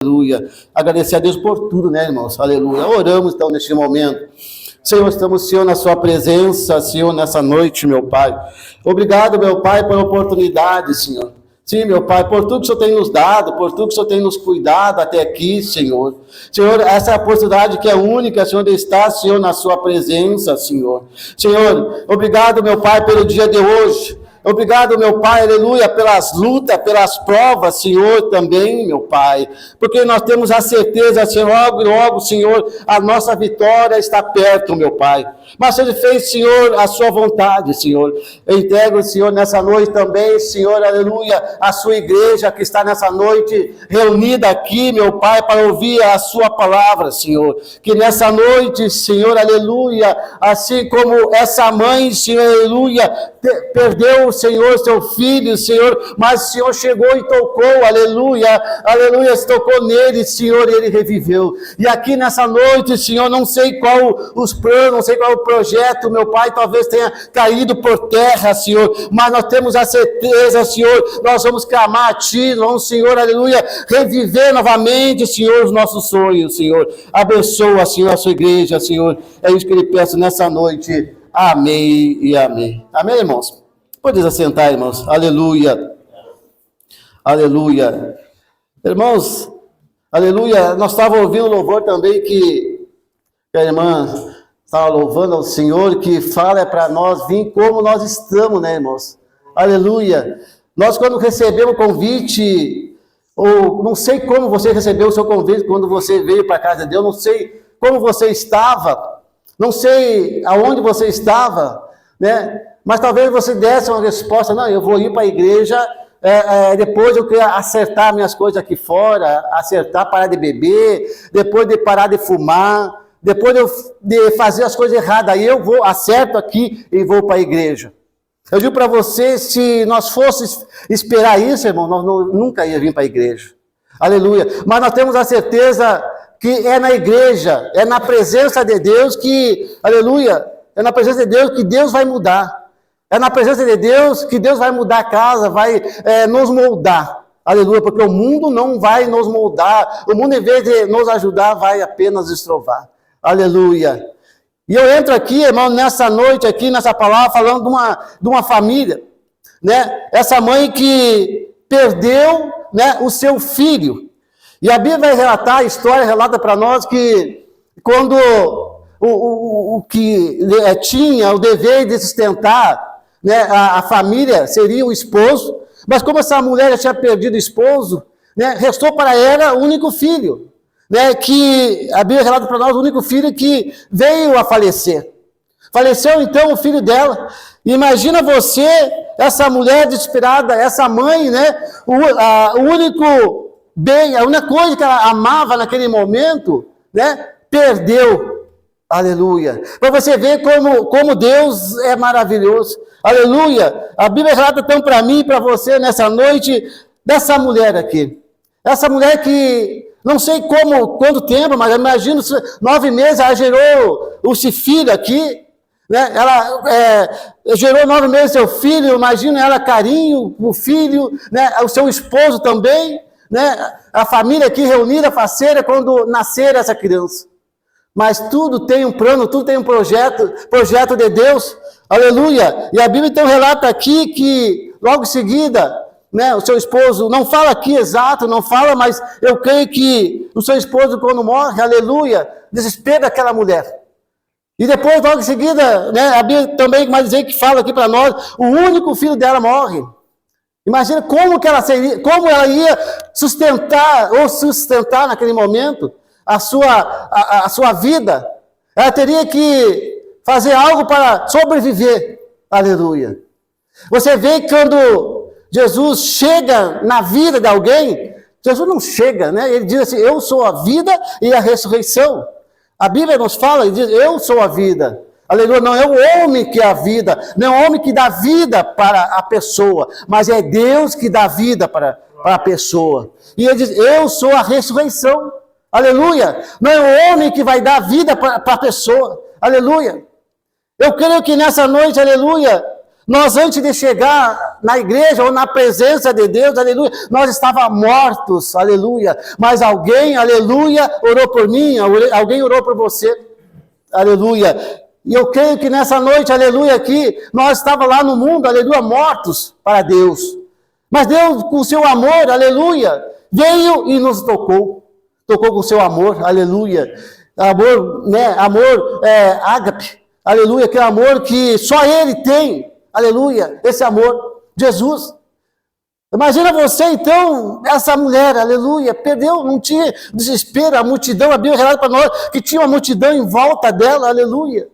Aleluia. Agradecer a Deus por tudo, né, irmãos? Aleluia. Oramos, então, neste momento. Senhor, estamos, Senhor, na sua presença, Senhor, nessa noite, meu Pai. Obrigado, meu Pai, pela oportunidade, Senhor. Sim, meu Pai, por tudo que o Senhor tem nos dado, por tudo que o Senhor tem nos cuidado até aqui, Senhor. Senhor, essa é a oportunidade que é única, Senhor, de estar, Senhor, na sua presença, Senhor. Senhor, obrigado, meu Pai, pelo dia de hoje. Obrigado, meu Pai, aleluia, pelas lutas, pelas provas, Senhor, também, meu Pai, porque nós temos a certeza, Senhor, logo, Senhor, a nossa vitória está perto, meu Pai, mas Ele fez, Senhor, a sua vontade, Senhor. Eu entrego, Senhor, nessa noite também, Senhor, aleluia, a sua igreja que está nessa noite reunida aqui, meu Pai, para ouvir a sua palavra, Senhor, que nessa noite, Senhor, aleluia, assim como essa mãe, Senhor, aleluia, perdeu, Senhor, seu filho, Senhor, mas o Senhor chegou e tocou, aleluia, aleluia, se tocou nele, Senhor, e ele reviveu. E aqui nessa noite, Senhor, não sei qual os planos, não sei qual o projeto, meu Pai, talvez tenha caído por terra, Senhor, mas nós temos a certeza, Senhor, nós vamos clamar a Ti, vamos, Senhor, aleluia, reviver novamente, Senhor, os nossos sonhos, Senhor. Abençoa, Senhor, a sua igreja, Senhor. É isso que Ele peço nessa noite. Amém e amém. Amém, irmãos? Pode assentar, irmãos. Aleluia. Aleluia. Irmãos, aleluia. Nós estávamos ouvindo o louvor também que a irmã estava louvando ao Senhor, que fala para nós vir como nós estamos, né, irmãos? Aleluia. Nós, quando recebemos o convite, ou não sei como você recebeu o seu convite quando você veio para a casa de Deus, não sei como você estava, não sei aonde você estava, né? Mas talvez você desse uma resposta, não, eu vou ir para a igreja, depois eu quero acertar minhas coisas aqui fora, acertar, parar de beber, depois de parar de fumar, depois de fazer as coisas erradas, aí eu vou, acerto aqui e vou para a igreja. Eu digo para você, se nós fôssemos esperar isso, irmão, nós nunca ia vir para a igreja. Aleluia. Mas nós temos a certeza que é na igreja, é na presença de Deus que, aleluia, é na presença de Deus que Deus vai mudar. É na presença de Deus que Deus vai mudar a casa, vai nos moldar. Aleluia, porque o mundo não vai nos moldar. O mundo, em vez de nos ajudar, vai apenas estrovar. Aleluia. E eu entro aqui, irmão, nessa noite aqui, nessa palavra, falando de uma família, né? Essa mãe que perdeu, né, o seu filho. E a Bíblia vai relatar, a história relata para nós que quando o que tinha o dever de sustentar, né, a família seria o esposo, mas como essa mulher já tinha perdido o esposo, né, restou para ela o único filho, né, que a Bíblia relata para nós, o único filho que veio a falecer. Faleceu então o filho dela. Imagina você, essa mulher desesperada, essa mãe, né, o único bem, a única coisa que ela amava naquele momento, né, perdeu. Aleluia. Para você ver como Deus é maravilhoso. Aleluia. A Bíblia relata então para mim e para você nessa noite dessa mulher aqui. Essa mulher que, não sei quanto tempo, mas imagino, 9 meses ela gerou esse filho aqui, né? Ela gerou 9 meses seu filho, imagina ela carinho, o filho, né? O seu esposo também, né? A família aqui reunida, faceira, quando nascer essa criança. Mas tudo tem um plano, tudo tem um projeto de Deus, aleluia. E a Bíblia então relata aqui que logo em seguida, né, o seu esposo, não fala aqui exato, não fala, mas eu creio que o seu esposo quando morre, aleluia, desespera aquela mulher. E depois, logo em seguida, né, a Bíblia também vai dizer que fala aqui para nós, o único filho dela morre. Imagina como ela ia sustentar naquele momento a sua vida. Ela teria que fazer algo para sobreviver. Aleluia. Você vê que quando Jesus chega na vida de alguém, Jesus não chega, né? Ele diz assim, eu sou a vida e a ressurreição. A Bíblia nos fala, ele diz, eu sou a vida. Aleluia, não é o homem que é a vida, não é o homem que dá vida para a pessoa, mas é Deus que dá vida para a pessoa. E ele diz, eu sou a ressurreição. Aleluia! Não é o homem que vai dar vida para a pessoa. Aleluia! Eu creio que nessa noite, aleluia, Nós, antes de chegar na igreja ou na presença de Deus, aleluia, nós estávamos mortos, aleluia. Mas alguém, aleluia, orou por mim, alguém orou por você, aleluia. E eu creio que nessa noite, aleluia, aqui, nós estávamos lá no mundo, aleluia, mortos para Deus. Mas Deus, com o seu amor, aleluia, veio e nos tocou. Tocou com o seu amor, aleluia. Amor, né, amor ágape, aleluia, que é amor que só Ele tem. Aleluia, esse amor, Jesus. Imagina você então, essa mulher, aleluia, perdeu, não tinha desespero, a multidão, a Bíblia relata para nós que tinha uma multidão em volta dela, aleluia.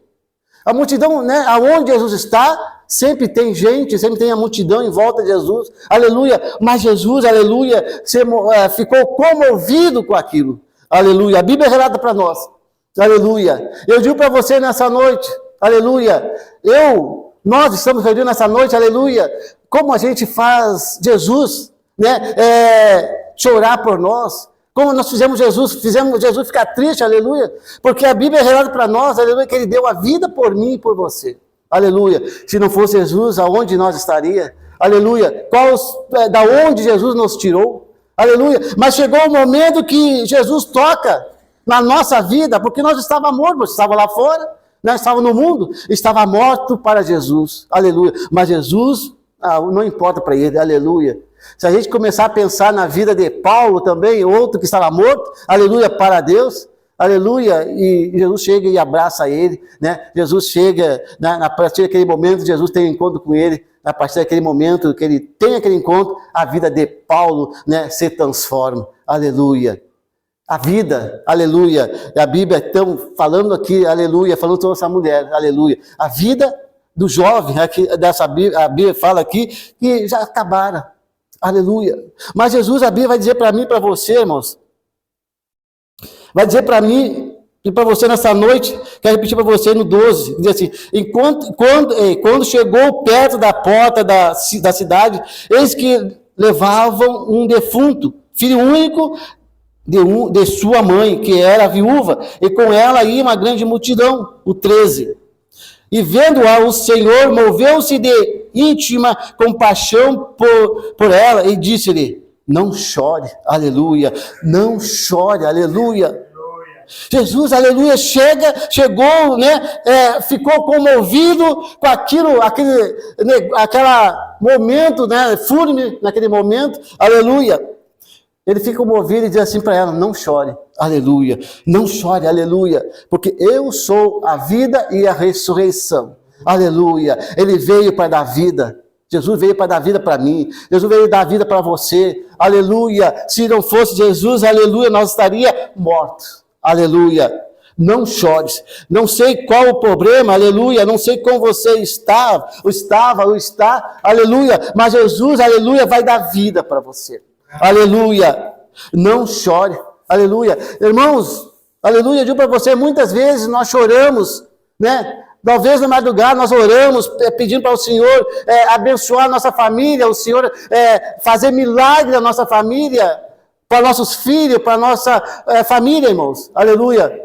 A multidão, né, aonde Jesus está, sempre tem gente, sempre tem a multidão em volta de Jesus, aleluia. Mas Jesus, aleluia, ficou comovido com aquilo, aleluia. A Bíblia relata para nós, aleluia. Eu digo para você nessa noite, aleluia, nós estamos reunidos nessa noite, aleluia, como a gente faz Jesus, né, chorar por nós, como nós fizemos Jesus ficar triste, aleluia, porque a Bíblia relata para nós, aleluia, que Ele deu a vida por mim e por você, aleluia. Se não fosse Jesus, aonde nós estaríamos? Aleluia, da onde Jesus nos tirou, aleluia, mas chegou o momento que Jesus toca na nossa vida, porque nós estávamos mortos, estávamos lá fora, nós estávamos no mundo, estava morto para Jesus, aleluia, mas Jesus, não importa para ele, aleluia. Se a gente começar a pensar na vida de Paulo também, outro que estava morto, aleluia, para Deus, aleluia, e Jesus chega e abraça ele, né? Jesus chega, a partir daquele momento, Jesus tem um encontro com ele, a partir daquele momento que ele tem aquele encontro, a vida de Paulo, né, se transforma, aleluia. A vida, aleluia, a Bíblia então falando aqui, aleluia, falando sobre essa mulher, aleluia, a vida do jovem, aqui, a Bíblia fala aqui, que já acabaram, aleluia, mas Jesus, a Bíblia vai dizer para mim e para você, irmãos, vai dizer para mim e para você nessa noite, quero repetir para você no 12, diz assim, quando chegou perto da porta da cidade, eis que levavam um defunto, filho único, de sua mãe, que era viúva, e com ela ia uma grande multidão, o 13. E vendo-a, o Senhor moveu-se de íntima compaixão por ela, e disse-lhe, não chore, aleluia, não chore, aleluia. Jesus, aleluia, chegou, né, ficou comovido com aquele momento, né, fúnebre naquele momento, aleluia. Ele fica comovido e diz assim para ela, não chore, aleluia, não chore, aleluia, porque eu sou a vida e a ressurreição, aleluia. Ele veio para dar vida, Jesus veio para dar vida para mim, Jesus veio dar vida para você, aleluia. Se não fosse Jesus, aleluia, nós estaríamos mortos, aleluia. Não chores, não sei qual o problema, aleluia, não sei como você estava, ou está, aleluia, mas Jesus, aleluia, vai dar vida para você. Aleluia, não chore, aleluia, irmãos, aleluia, eu digo para você, muitas vezes nós choramos, né, talvez na madrugada nós oramos, pedindo para o Senhor abençoar a nossa família, o Senhor fazer milagre na nossa família, para nossos filhos, para a nossa família, irmãos, aleluia,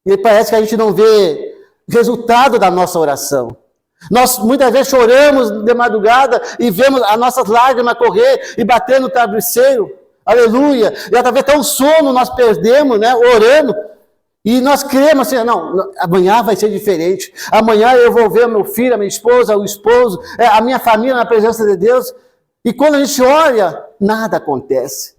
e parece que a gente não vê resultado da nossa oração. Nós muitas vezes choramos de madrugada e vemos as nossas lágrimas correr e bater no travesseiro, aleluia, e através até o sono nós perdemos, né, orando, e nós cremos assim, não, amanhã vai ser diferente, amanhã eu vou ver meu filho, a minha esposa, o esposo, a minha família na presença de Deus, e quando a gente olha, nada acontece,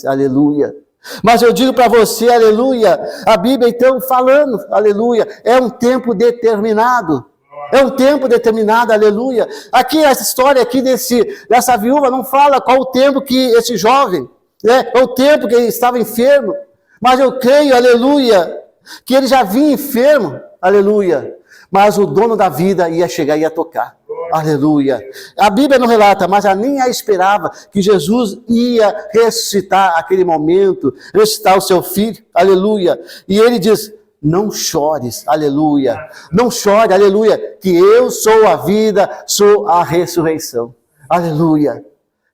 aleluia. Mas eu digo para você, aleluia, a Bíblia então falando, aleluia, é um tempo determinado, aleluia. Aqui, essa história aqui dessa viúva não fala qual o tempo que esse jovem, né, qual o tempo que ele estava enfermo, mas eu creio, aleluia, que ele já vinha enfermo, aleluia, mas o dono da vida ia chegar e ia tocar, aleluia. A Bíblia não relata, mas ela nem a esperava que Jesus ia ressuscitar aquele momento, ressuscitar o seu filho, aleluia, e ele diz, não chores, aleluia, não chore, aleluia, que eu sou a vida, sou a ressurreição, aleluia.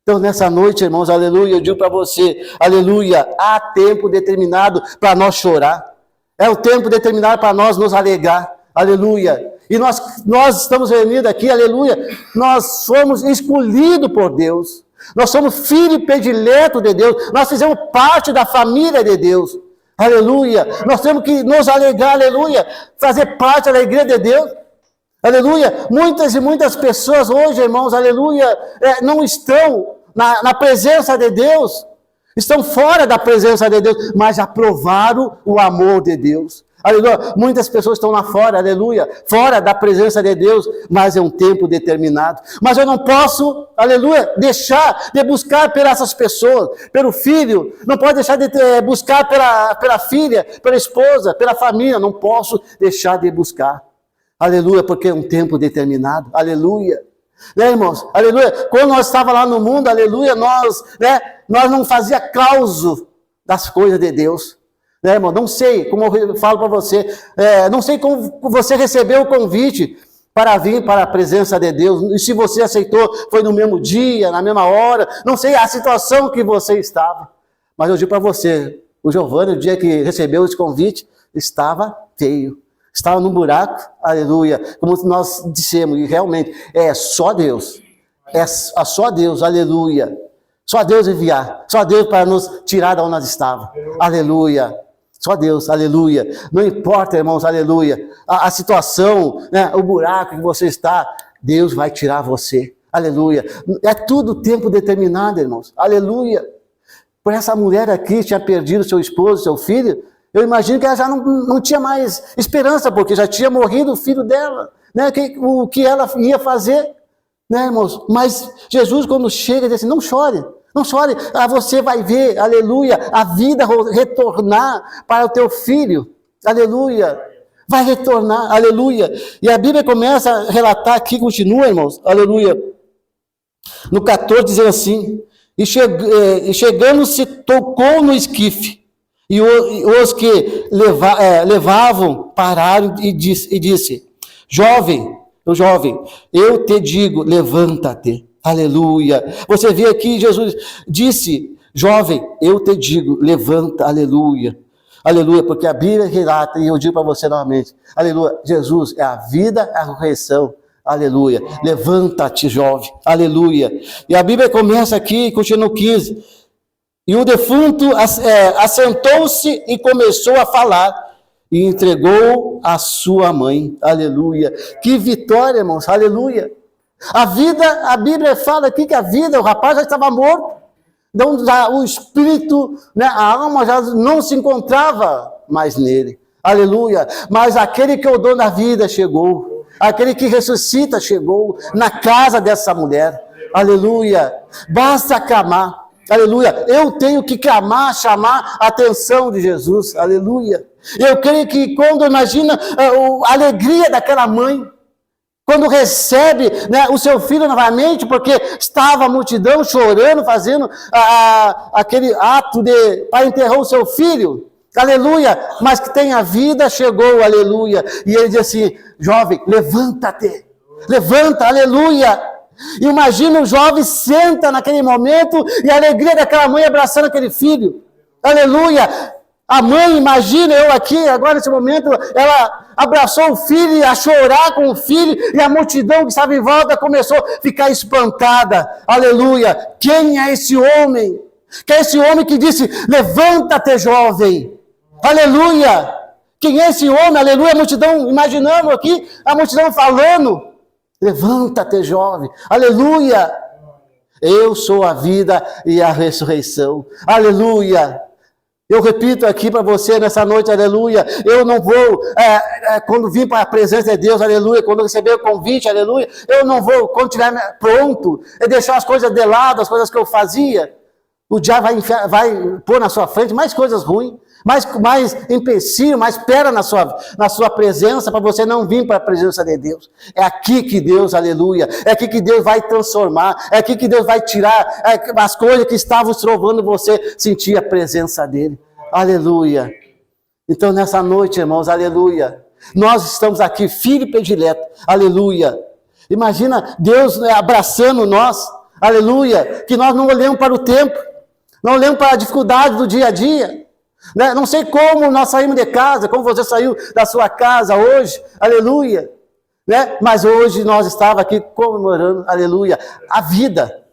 Então nessa noite, irmãos, aleluia, eu digo para você, aleluia, há tempo determinado para nós chorar, é o tempo determinado para nós nos alegrar, aleluia, E nós estamos reunidos aqui, aleluia, nós somos escolhidos por Deus. Nós somos filho predileto de Deus. Nós fizemos parte da família de Deus. Aleluia. Nós temos que nos alegrar, aleluia, fazer parte da alegria de Deus. Aleluia. Muitas e muitas pessoas hoje, irmãos, aleluia, não estão na presença de Deus. Estão fora da presença de Deus, mas aprovaram o amor de Deus. Aleluia. Muitas pessoas estão lá fora, aleluia, fora da presença de Deus, mas é um tempo determinado. Mas eu não posso, aleluia, deixar de buscar por essas pessoas, pelo filho, não pode deixar de buscar pela filha, pela esposa, pela família, não posso deixar de buscar. Aleluia, porque é um tempo determinado, aleluia. Né, irmãos? Aleluia. Quando nós estávamos lá no mundo, aleluia, nós não fazia causa das coisas de Deus. Né, irmão? Não sei, como eu falo para você, não sei como você recebeu o convite para vir para a presença de Deus. E se você aceitou, foi no mesmo dia, na mesma hora, não sei a situação que você estava. Mas eu digo para você, o Giovanni, o dia que recebeu esse convite, estava feio. Estava num buraco, aleluia, como nós dissemos, e realmente é só Deus, só Deus, aleluia, só Deus enviar, só Deus para nos tirar de onde nós estávamos, aleluia, só Deus, aleluia, não importa, irmãos, aleluia, a situação, né, o buraco que você está, Deus vai tirar você, aleluia, é tudo tempo determinado, irmãos, aleluia. Por essa mulher aqui tinha perdido seu esposo, seu filho, eu imagino que ela já não tinha mais esperança, porque já tinha morrido o filho dela, né? O que ela ia fazer, né, irmãos? Mas Jesus, quando chega, diz assim, não chore, você vai ver, aleluia, a vida retornar para o teu filho, aleluia, vai retornar, aleluia. E a Bíblia começa a relatar aqui, continua, irmãos, aleluia, no 14, dizendo assim, e chegando-se, tocou no esquife, e os que levavam pararam e disse, jovem, eu te digo, levanta-te, aleluia. Você vê aqui, Jesus disse, jovem, eu te digo, levanta, aleluia. Aleluia, porque a Bíblia relata, e eu digo para você novamente, aleluia, Jesus é a vida, a ressurreição, aleluia. Levanta-te, jovem, aleluia. E a Bíblia começa aqui, continua no 15, e o defunto assentou-se e começou a falar, e entregou a sua mãe, aleluia. Que vitória, irmãos, aleluia. A vida, a Bíblia fala aqui que a vida, o rapaz já estava morto, então já o espírito, né, a alma já não se encontrava mais nele, aleluia. Mas aquele que é o dono da vida chegou, aquele que ressuscita chegou na casa dessa mulher, aleluia. Basta clamar. Aleluia, eu tenho que clamar, chamar a atenção de Jesus, aleluia. Eu creio que quando imagina a alegria daquela mãe, quando recebe, né, o seu filho novamente, porque estava a multidão chorando, fazendo aquele ato para enterrar o seu filho, aleluia, mas que tem a vida, chegou, aleluia. E ele diz assim, jovem, levanta-te, levanta, aleluia. Imagina o jovem senta naquele momento e a alegria daquela mãe abraçando aquele filho, aleluia. A mãe, imagina eu aqui agora nesse momento, ela abraçou o filho a chorar com o filho e a multidão que estava em volta começou a ficar espantada, aleluia. Quem é esse homem? Quem é esse homem que disse, levanta-te, jovem, aleluia. Quem é esse homem? Aleluia. A multidão, imaginando aqui a multidão falando, levanta-te, jovem, aleluia. Eu sou a vida e a ressurreição, aleluia. Eu repito aqui para você nessa noite, aleluia. Eu não vou, quando vim para a presença de Deus, aleluia, quando receber o convite, aleluia, eu não vou, quando estiver pronto, deixar as coisas de lado, as coisas que eu fazia. O diabo vai pôr na sua frente mais coisas ruins, mais empecilho, mais pedra na sua presença, para você não vir para a presença de Deus. É aqui que Deus, aleluia, é aqui que Deus vai transformar, é aqui que Deus vai tirar as coisas que estavam trovando você, sentir a presença dEle, aleluia. Então nessa noite, irmãos, aleluia, nós estamos aqui, filho predileto, aleluia. Imagina Deus abraçando nós, aleluia, que nós não olhamos para o tempo, não olhamos para a dificuldade do dia a dia, né? Não sei como nós saímos de casa, como você saiu da sua casa hoje, aleluia, né? Mas hoje nós estávamos aqui comemorando, aleluia, a vida,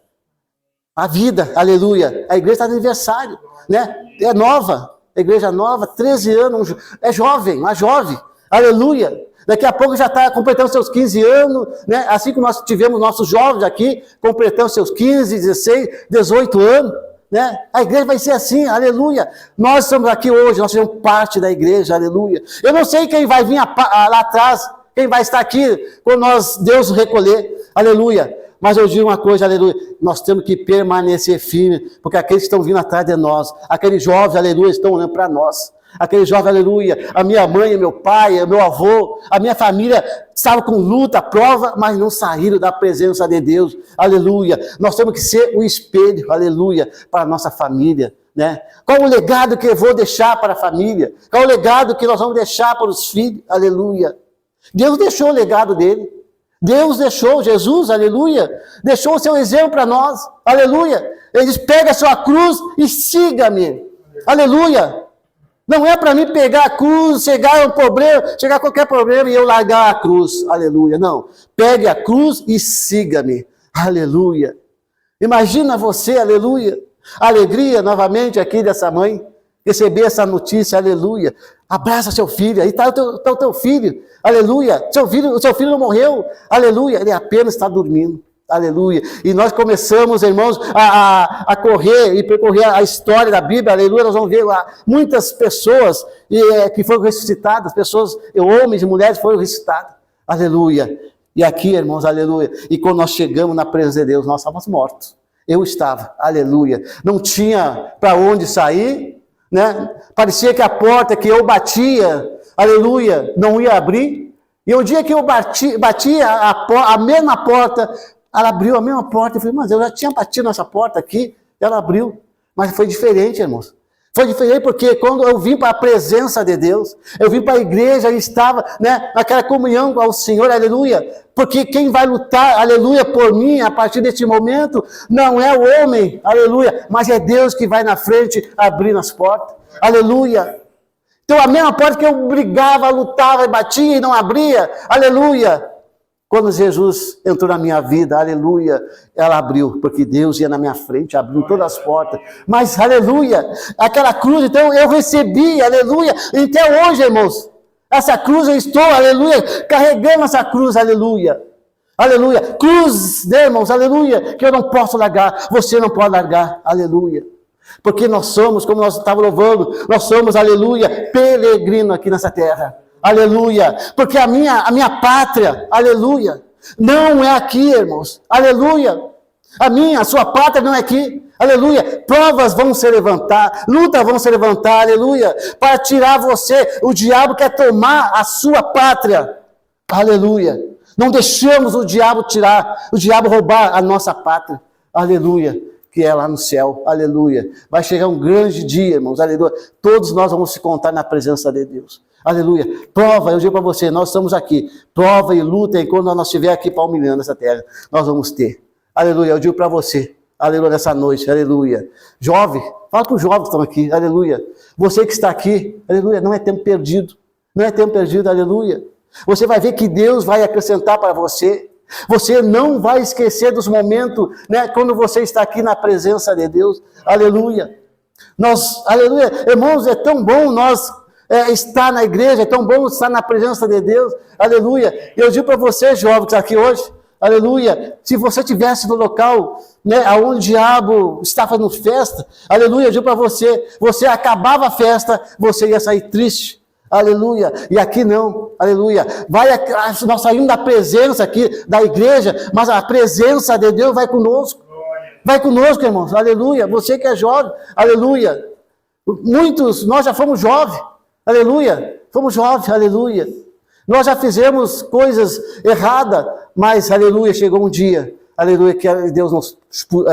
aleluia. A igreja está de aniversário, né? É nova, a igreja nova, 13 anos, é jovem, uma jovem, aleluia. Daqui a pouco já está completando seus 15 anos, né? Assim como nós tivemos nossos jovens aqui, completando seus 15, 16, 18 anos, né? A igreja vai ser assim, aleluia. Nós estamos aqui hoje, nós somos parte da igreja, aleluia. Eu não sei quem vai vir lá atrás, quem vai estar aqui quando Deus recolher, aleluia. Mas eu digo uma coisa, aleluia, nós temos que permanecer firmes, porque aqueles que estão vindo atrás de nós, aqueles jovens, aleluia, estão olhando para nós. Aquele jovem, aleluia, a minha mãe, meu pai, meu avô, a minha família estava com luta, prova, mas não saíram da presença de Deus, aleluia. Nós temos que ser o espelho, aleluia, para a nossa família, né? Qual o legado que eu vou deixar para a família? Qual o legado que nós vamos deixar para os filhos, aleluia? Deus deixou o legado dele, Deus deixou, Jesus, aleluia, deixou o seu exemplo para nós, aleluia. Ele diz, pega a sua cruz e siga-me, aleluia. Não é para mim pegar a cruz, chegar a qualquer problema e eu largar a cruz, aleluia. Não, pegue a cruz e siga-me, aleluia. Imagina você, aleluia, a alegria novamente aqui dessa mãe, receber essa notícia, aleluia. Abraça seu filho, aí está o teu filho, aleluia. O seu filho não morreu, aleluia, ele apenas está dormindo. Aleluia. E nós começamos, irmãos, a correr e percorrer a história da Bíblia, aleluia. Nós vamos ver lá muitas pessoas que foram ressuscitadas, pessoas, homens e mulheres foram ressuscitados, aleluia. E aqui, irmãos, aleluia. E quando nós chegamos na presença de Deus, nós estávamos mortos. Eu estava, aleluia. Não tinha para onde sair, né? Parecia que a porta que eu batia, aleluia, não ia abrir. E o dia que eu batia a mesma porta, ela abriu a mesma porta. Eu falei, mas eu já tinha batido nessa porta aqui, ela abriu. Mas foi diferente, irmãos. Foi diferente porque quando eu vim para a presença de Deus, eu vim para a igreja e estava, né, naquela comunhão ao Senhor, aleluia. Porque quem vai lutar, aleluia, por mim, a partir deste momento, não é o homem, aleluia, mas é Deus que vai na frente abrindo as portas, aleluia. Então a mesma porta que eu brigava, lutava, batia e não abria, aleluia. Quando Jesus entrou na minha vida, aleluia, ela abriu, porque Deus ia na minha frente, abriu todas as portas. Mas, aleluia, aquela cruz, então eu recebi, aleluia. Até hoje, irmãos, essa cruz eu estou, aleluia, carregando essa cruz, aleluia. Aleluia, cruz, né, irmãos, aleluia, que eu não posso largar, você não pode largar, aleluia. Porque nós somos, como nós estávamos louvando, nós somos, aleluia, peregrino aqui nessa terra. Aleluia, porque a minha pátria, aleluia, não é aqui, irmãos, aleluia, a sua pátria não é aqui, aleluia, provas vão se levantar, lutas vão se levantar, aleluia, para tirar você, o diabo quer tomar a sua pátria, aleluia, não deixamos o diabo roubar a nossa pátria, aleluia, que é lá no céu, aleluia, vai chegar um grande dia, irmãos, aleluia, todos nós vamos se contar na presença de Deus. Aleluia. Prova, eu digo para você, nós estamos aqui. Prova e luta enquanto nós estivermos aqui palmilhando essa terra. Nós vamos ter. Aleluia. Eu digo para você. Aleluia, nessa noite. Aleluia. Jovem, fala com os jovens que estão aqui. Aleluia. Você que está aqui. Aleluia. Não é tempo perdido. Não é tempo perdido. Aleluia. Você vai ver que Deus vai acrescentar para você. Você não vai esquecer dos momentos, né, quando você está aqui na presença de Deus. Aleluia. Aleluia. Irmãos, é tão bom nós estar na igreja, é tão bom estar na presença de Deus, aleluia. Eu digo para você, jovem que está aqui hoje, aleluia, se você estivesse no local, né, onde o diabo está fazendo festa, aleluia, eu digo para você, você acabava a festa, você ia sair triste, aleluia, e aqui não, aleluia, nós saímos da presença aqui, da igreja, mas a presença de Deus vai conosco, irmãos, aleluia, você que é jovem, aleluia, muitos, nós já fomos jovens, aleluia, fomos jovens, aleluia. Nós já fizemos coisas erradas, mas, aleluia, chegou um dia, aleluia, que Deus nos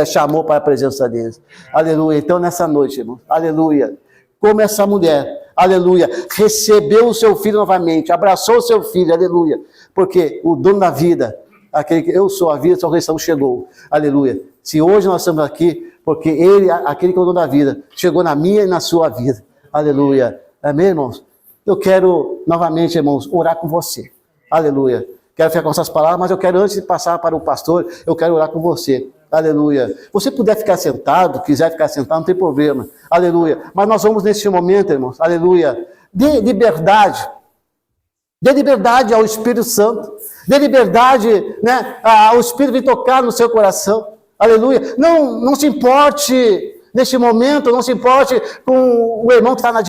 chamou para a presença deles. Aleluia. Então, nessa noite, irmão, aleluia, como essa mulher, aleluia, recebeu o seu filho novamente, abraçou o seu filho, aleluia, porque o dono da vida, aquele que eu sou a vida, a ressurreição chegou, aleluia. Se hoje nós estamos aqui, porque ele, aquele que é o dono da vida, chegou na minha e na sua vida, aleluia. Amém, irmãos? Eu quero, novamente, irmãos, orar com você. Aleluia. Quero ficar com essas palavras, mas eu quero, antes de passar para o pastor, eu quero orar com você. Aleluia. Você puder ficar sentado, quiser ficar sentado, não tem problema. Aleluia. Mas nós vamos nesse momento, irmãos. Aleluia. Dê liberdade. Dê liberdade ao Espírito Santo. Dê liberdade, né, ao Espírito vir tocar no seu coração. Aleluia. Não se importe, neste momento, não se importe com o irmão que está na